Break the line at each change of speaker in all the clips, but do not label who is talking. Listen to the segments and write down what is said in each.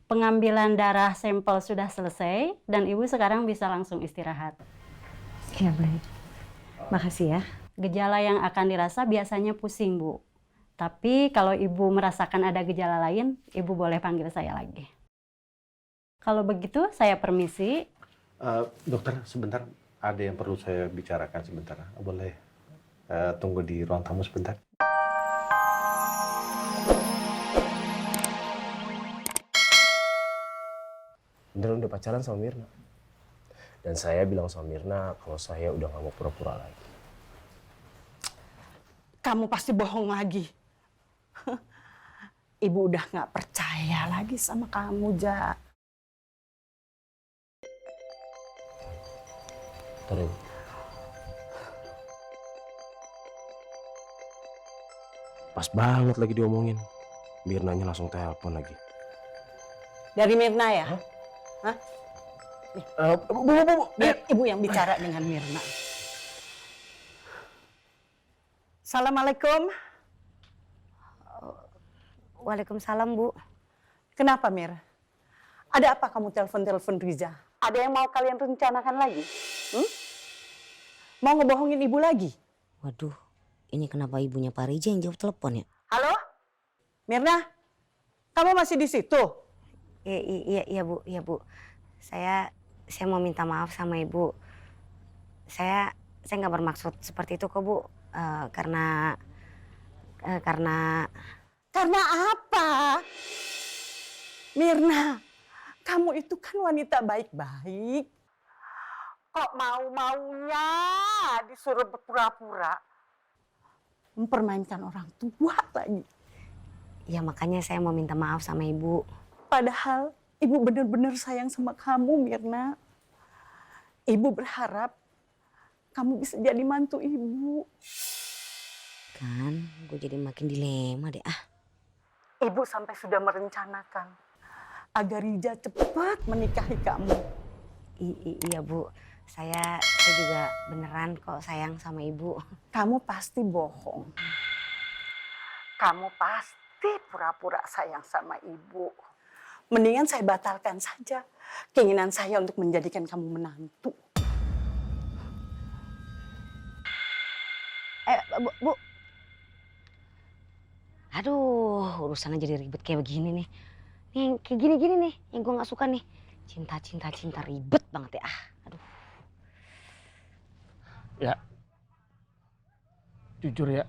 Pengambilan darah sampel sudah selesai dan Ibu sekarang bisa langsung istirahat.
Ya baik, makasih ya.
Gejala yang akan dirasa biasanya pusing, Bu. Tapi kalau Ibu merasakan ada gejala lain, Ibu boleh panggil saya lagi. Kalau begitu, saya permisi.
Dokter, sebentar. Ada yang perlu saya bicarakan sebentar. Boleh tunggu di ruang tamu sebentar?
Dan udah pacaran sama Mirna. Dan saya bilang sama Mirna kalau saya udah gak mau pura-pura lagi.
Kamu pasti bohong lagi. Ibu udah gak percaya lagi sama kamu, Ja.
Terus. Pas banget lagi diomongin. Mirnanya langsung telepon lagi.
Dari Mirna ya? Hah?
Bu.
Biar Ibu yang bicara dengan Mirna. Assalamualaikum.
Waalaikumsalam, Bu.
Kenapa, Mir? Ada apa kamu telepon-telepon Riza? Ada yang mau kalian rencanakan lagi? Mau ngebohongin Ibu lagi?
Waduh, ini kenapa ibunya Pak Rija yang jawab telepon ya?
Halo? Mirna? Kamu masih di situ?
Iya, Bu. Saya mau minta maaf sama Ibu. Saya nggak bermaksud seperti itu kok, Bu. Karena
Karena apa? Mirna, kamu itu kan wanita baik-baik. Kok mau-maunya disuruh berpura-pura? Mempermainkan orang tua lagi.
ya makanya saya mau minta maaf sama Ibu.
Padahal Ibu benar-benar sayang sama kamu, Mirna. Ibu berharap kamu bisa jadi mantu Ibu.
Kan, gue jadi makin dilema deh.
Ibu sampai sudah merencanakan agar Rija cepat menikahi kamu.
Iya, Bu. Saya juga beneran kok sayang sama Ibu.
Kamu pasti bohong. Kamu pasti pura-pura sayang sama Ibu. Mendingan saya batalkan saja keinginan saya untuk menjadikan kamu menantu.
Bu. Aduh, urusannya jadi ribet kayak begini nih. Nih, kayak gini-gini nih, yang gue gak suka nih. Cinta ribet banget ya. Aduh.
Ya, jujur ya,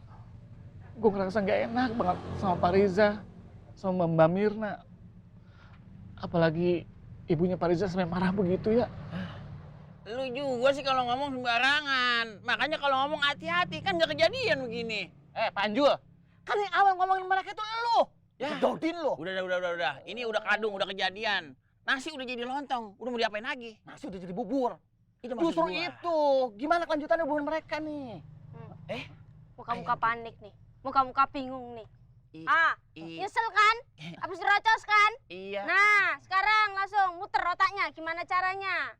gue ngerasa gak enak banget sama Pak Riza, sama Mbak Mirna. Apalagi ibunya Pak Riza sampai marah begitu ya.
Lu juga sih kalau ngomong sembarangan. Makanya kalau ngomong hati-hati, kan gak kejadian begini.
Panjul,
Kan yang awal ngomongin mereka itu lu.
ya. Dodin lo.
Udah. Ini udah kadung, udah kejadian. Nasi udah jadi lontong, udah mau diapain lagi?
Nasi udah jadi bubur.
Itu maksud
Justru
gua.
itu, gimana kelanjutannya hubungan mereka nih?
Muka-muka panik nih, muka-muka bingung nih.
I-
Nyesel kan? Habis dirocos kan?
Iya.
Nah, sekarang langsung muter otaknya, gimana caranya?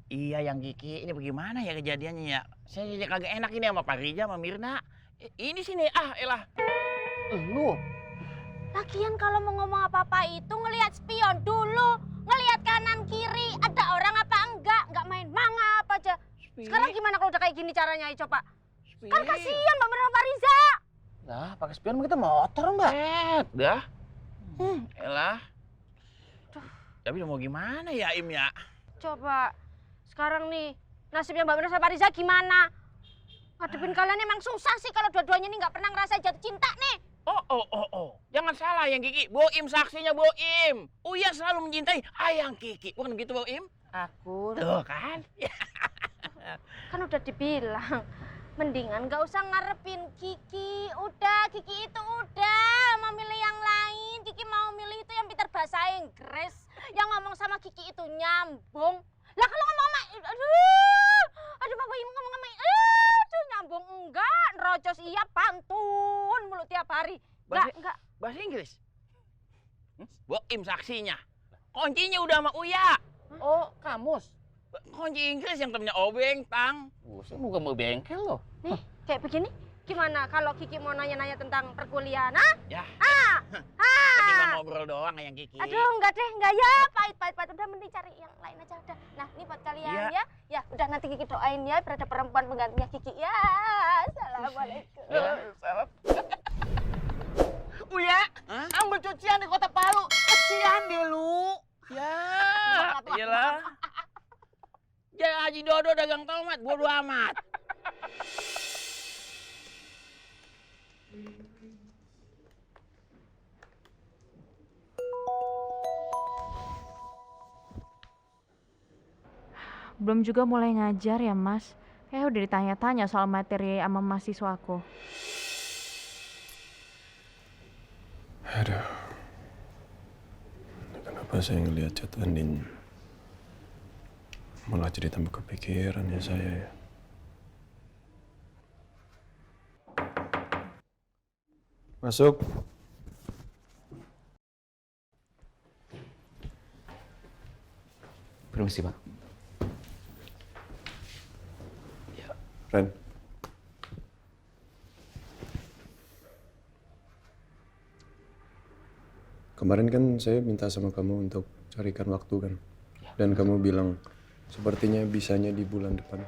Iya yang Kiki, ini bagaimana ya kejadiannya ya? Saya jadi kagak enak ini sama Pak Rija, sama Mirna. Ini sini, elah.
Lu,
Lagian kalau mau ngomong apa-apa itu ngelihat spion dulu, ngelihat kanan kiri, ada orang apa enggak main mangap aja. Sekarang gimana kalau udah kayak gini caranya, ayo coba. Kan kasihan Mbak Mirna sama Pak Riza.
nah pakai spion kita motor mbak.
Dah. Elah. Tapi mau gimana ya, Im ya?
Coba, sekarang nih, nasibnya Mbak Mirna sama Pak Riza gimana? Ngadepin kalian emang susah sih kalau dua-duanya nih nggak pernah ngerasain jatuh cinta nih.
Oh. Jangan salah yang Kiki. Boim saksinya Boim. Uya selalu mencintai Ayang Kiki. Bukan begitu Boim?
Aku
Tuh kan?
Kan udah dibilang, mendingan gak usah ngarepin Kiki. Udah, Kiki itu udah mau milih yang lain. Kiki mau milih itu yang pintar bahasa Inggris. Yang ngomong sama Kiki itu nyambung. Lah kalau ngomong sama, aduh Pak Boim ngomong sama, nyambung enggak, nerocos iya, pantun mulut tiap hari. Enggak.
Bahasa Inggris? Boim saksinya. Kuncinya udah sama Uya.
oh kamus.
Kunci Inggris yang temennya Obeng, Tang.
Saya bukan mau bengkel loh.
Nih, kayak begini, gimana kalau Kiki mau nanya-nanya tentang perkuliahan,
Ya. Ketimbang ngobrol doang yang Kiki.
Aduh, enggak deh, enggak ya. Pahit. Udah mending cari yang lain aja udah. Nah, ini buat kalian
Iya.
ya. Ya, udah nanti Kiki doain ya biar ada perempuan penggantinya Kiki ya. Assalamualaikum.
Salam. Uya, ambil cucian di Kota Palu. Kesian deh lu. Ya, iyalah. Jangan Haji Dodo dagang tomat, bodo amat.
Belum juga mulai ngajar ya mas. Udah ditanya-tanya soal materi sama mahasiswaku.
Aduh. Kenapa saya ngelihat chat Andin malah jadi tambah kepikiran ya saya ya. Masuk.
Permisi, Pak.
Ren. Kemarin kan saya minta sama kamu untuk carikan waktu kan. Dan kamu bilang sepertinya bisanya di bulan depan.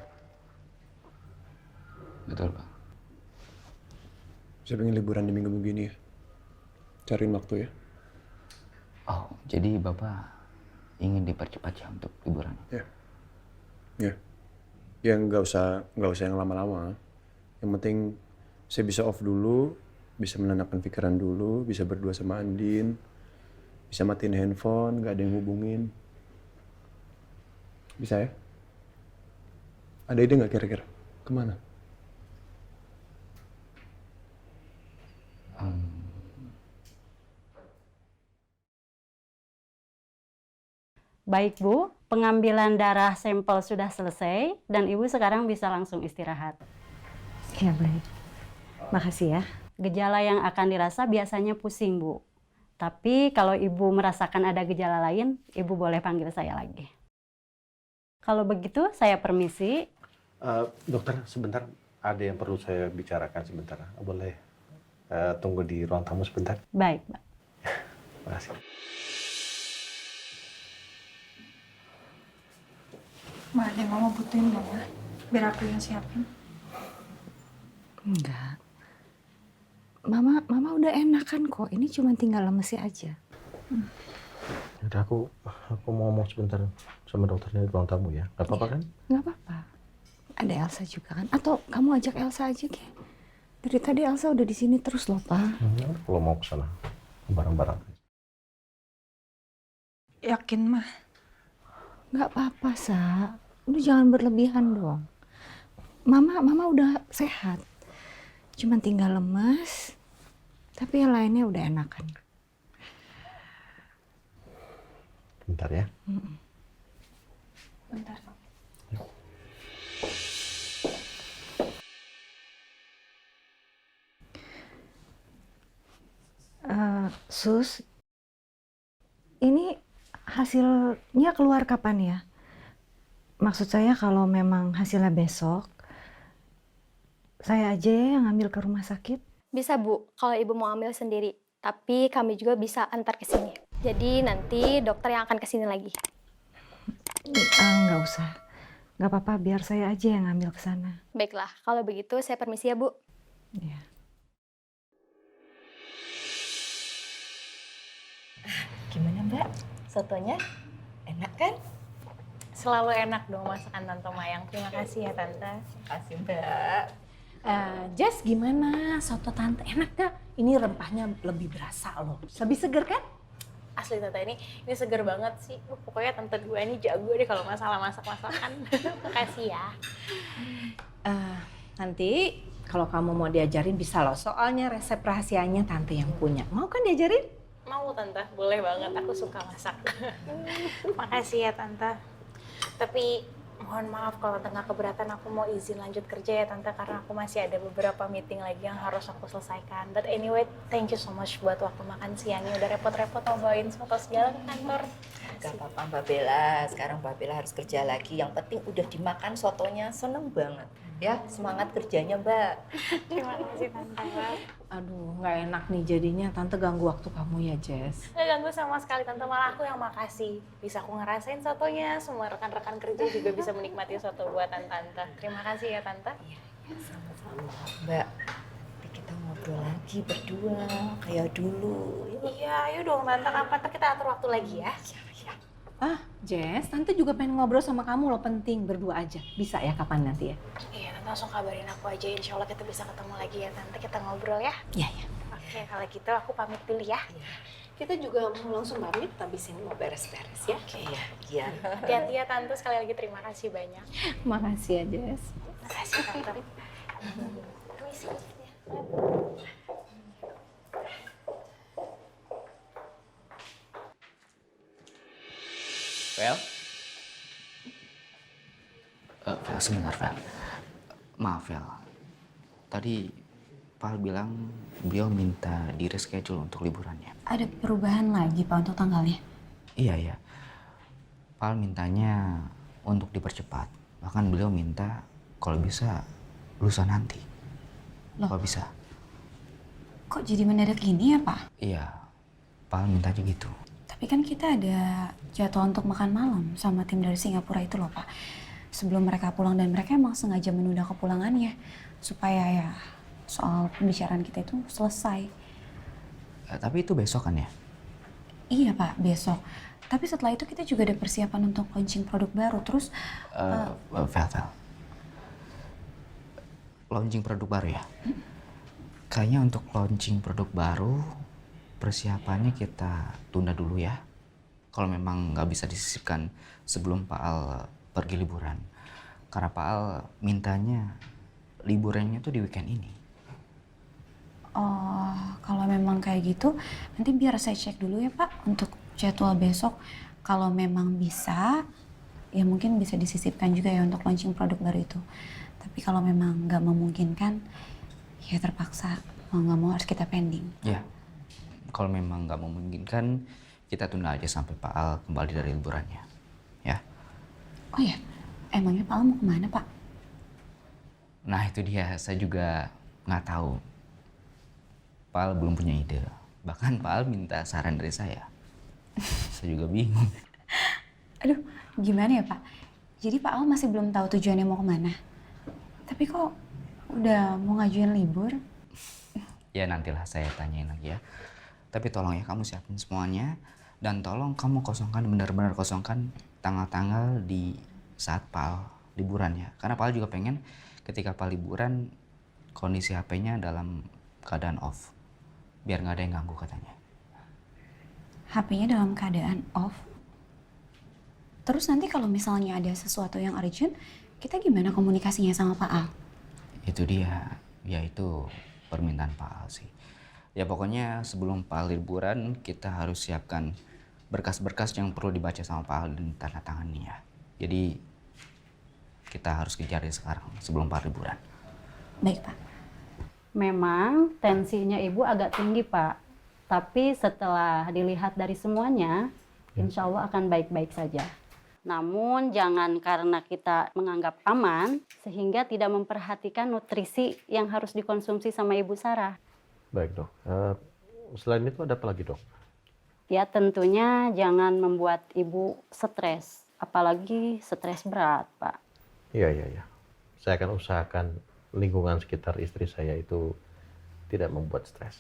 Betul, Pak.
Saya pengen liburan di minggu-minggu ini ya. Cariin waktu ya.
Oh, jadi Bapak ingin dipercepat ya untuk liburan?
Ya. Ya. Ya nggak usah yang lama-lama. Yang penting saya bisa off dulu, bisa menenangkan pikiran dulu, bisa berdua sama Andin, bisa matiin handphone, nggak ada yang hubungin. Bisa ya? Ada ide nggak kira-kira? Kemana?
Baik Bu, pengambilan darah sampel sudah selesai dan Ibu sekarang bisa langsung istirahat.
Ya baik. Makasih ya.
Gejala yang akan dirasa biasanya pusing Bu. Tapi kalau Ibu merasakan ada gejala lain, Ibu boleh panggil saya lagi. Kalau begitu saya permisi.
Dokter, sebentar ada yang perlu saya bicarakan sebentar. Boleh tunggu di ruang tamu sebentar?
Baik, Mbak.
Makasih.
Ma, ada yang mama butuhin nggak, Ma? Biar aku yang siapin.
Enggak. Mama udah enakan kok. Ini cuma tinggal lemesnya aja.
Yaudah, aku mau ngomong sebentar sama dokternya di ruang tamu ya. Gak apa-apa kan?
Nggak apa-apa. Ada Elsa juga kan? Atau kamu ajak Elsa aja, Ki? Dari tadi Elsa udah di sini terus loh, Pak.
Kalau mau ke sana bareng-bareng.
Yakin, Ma?
Nggak apa-apa, Sa. Udah jangan berlebihan dong. Mama udah sehat. Cuman tinggal lemas. Tapi yang lainnya udah enakan.
Bentar ya.
Bentar.
Sus, ini hasilnya keluar kapan ya? Maksud saya kalau memang hasilnya besok, saya aja yang ngambil ke rumah sakit.
Bisa Bu, kalau Ibu mau ambil sendiri. Tapi kami juga bisa antar ke sini. Jadi nanti dokter yang akan ke sini lagi.
Nggak usah. Nggak apa-apa, biar saya aja yang ngambil ke sana.
Baiklah, kalau begitu saya permisi ya Bu.
Iya.
Gimana Mbak? Sotonya enak kan?
Selalu enak dong masakan Tante Mayang. Terima kasih ya Tante.
Makasih Mbak. Jess gimana? Soto Tante enak gak? Ini rempahnya lebih berasa loh. Lebih seger kan?
Asli Tante ini seger banget sih. Pokoknya Tante gue ini jago deh kalau masalah masak-masakan. Makasih ya.
Nanti kalau kamu mau diajarin bisa loh. Soalnya resep rahasianya Tante yang punya. Mau kan diajarin?
Mau Tante, boleh banget. Aku suka masak. Makasih ya Tante. Tapi mohon maaf kalau Tante nggak keberatan, aku mau izin lanjut kerja ya Tante, karena aku masih ada beberapa meeting lagi yang harus aku selesaikan. But anyway, thank you so much buat waktu makan siangnya. Udah repot-repot bawain soto segala ke kantor.
Gak apa-apa Mbak Bella, sekarang Mbak Bella harus kerja lagi. Yang penting udah dimakan sotonya, seneng banget.
Ya, semangat kerjanya, Mbak.
Terima kasih Tante.
Aduh, nggak enak nih jadinya Tante ganggu waktu kamu ya, Jess.
Nggak ganggu sama sekali Tante, malah aku yang makasih. Bisa aku ngerasain sotonya, semua rekan-rekan kerja juga bisa menikmati soto buatan Tante. Terima kasih ya Tante.
Iya, sama-sama. Mbak, nanti kita ngobrol lagi berdua kayak dulu.
Iya, ayo dong Tante, kapan kita atur waktu lagi ya?
Ah, Jess, Tante juga pengen ngobrol sama kamu loh, penting berdua aja. Bisa ya kapan nanti ya?
Iya, Tante langsung kabarin aku aja. Insya Allah kita bisa ketemu lagi ya Tante, kita ngobrol ya.
Iya, iya.
Oke, kalau gitu aku pamit dulu ya.
Kita juga mau langsung pamit, habis ini mau beres-beres ya.
Oke ya, iya.
Hati-hati ya Tante, sekali lagi terima kasih banyak.
Makasih ya, Jess.
Makasih Tante. Permisi.
Vel? Vel, sebentar, Vel. Maaf, Vel. Tadi Pak bilang beliau minta di reschedule untuk liburannya.
Ada perubahan lagi, Pak, untuk tanggalnya?
Iya. Pak mintanya untuk dipercepat. Bahkan beliau minta kalau bisa lusa nanti.
Loh?
Kalau bisa.
Kok jadi mendadak gini ya, Pak?
Iya, Pak mintanya gitu.
Tapi kan kita ada jadwal untuk makan malam sama tim dari Singapura itu loh, Pak. Sebelum mereka pulang, dan mereka emang sengaja menunda kepulangannya supaya ya soal pembicaraan kita itu selesai.
Tapi itu besok kan ya?
Iya, Pak, besok. Tapi setelah itu kita juga ada persiapan untuk launching produk baru. Terus
Vel. Launching produk baru ya? Kayaknya untuk launching produk baru persiapannya kita tunda dulu ya. Kalau memang nggak bisa disisipkan sebelum Pak Al pergi liburan. Karena Pak Al mintanya liburannya tuh di weekend ini.
Oh, kalau memang kayak gitu, nanti biar saya cek dulu ya, Pak, untuk jadwal besok. Kalau memang bisa, ya mungkin bisa disisipkan juga ya untuk launching produk baru itu. Tapi kalau memang nggak memungkinkan, ya terpaksa mau nggak mau harus kita pending.
Ya, kalau memang nggak memungkinkan, kita tunda aja sampai Pak Al kembali dari liburannya, ya.
Oh ya, emangnya Pak Al mau kemana, Pak?
Nah itu dia, saya juga nggak tahu. Pak Al belum punya ide. Bahkan Pak Al minta saran dari saya. Saya juga bingung.
Aduh, gimana ya, Pak? Jadi Pak Al masih belum tahu tujuannya mau kemana. Tapi kok udah mau ngajuin libur?
Ya nantilah saya tanyain lagi ya. Tapi tolong ya kamu siapin semuanya. Dan tolong kamu kosongkan, benar-benar kosongkan tanggal-tanggal di saat Pak Al liburan ya. Karena Pak Al juga pengen ketika Pak Al liburan kondisi HP-nya dalam keadaan off. Biar nggak ada yang ganggu katanya.
HP-nya dalam keadaan off? Terus nanti kalau misalnya ada sesuatu yang urgent, kita gimana komunikasinya sama Pak Al?
Itu dia, ya itu permintaan Pak Al sih. Ya pokoknya sebelum Pak Al liburan kita harus siapkan berkas-berkas yang perlu dibaca sama Pak Al dan tanda tangannya ya. Jadi kita harus kejar sekarang sebelum Pak Al liburan.
Baik, Pak.
Memang tensinya Ibu agak tinggi, Pak. Tapi setelah dilihat dari semuanya, insya Allah akan baik-baik saja. Namun jangan karena kita menganggap aman, sehingga tidak memperhatikan nutrisi yang harus dikonsumsi sama Ibu Sarah.
Baik dok. Selain itu ada apa lagi dok?
Ya tentunya jangan membuat Ibu stres, apalagi stres berat, Pak.
Iya. Saya akan usahakan lingkungan sekitar istri saya itu tidak membuat stres.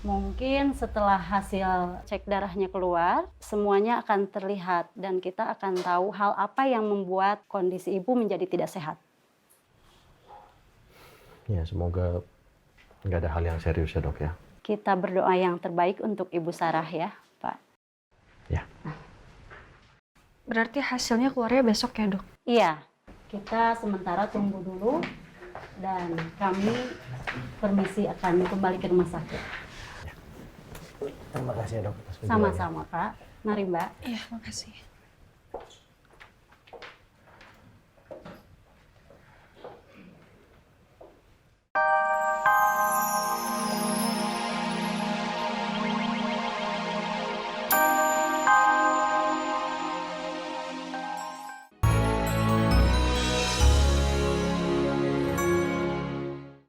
Mungkin setelah hasil cek darahnya keluar, semuanya akan terlihat dan kita akan tahu hal apa yang membuat kondisi Ibu menjadi tidak sehat.
Ya, semoga nggak ada hal yang serius ya dok ya.
Kita berdoa yang terbaik untuk Ibu Sarah ya, Pak.
Ya.
Berarti hasilnya keluarnya besok ya, Dok?
Iya, kita sementara tunggu dulu dan kami permisi akan kembali ke rumah sakit.
Terima kasih ya dok.
Sama-sama, Pak. Mari, Mbak.
Iya, makasih.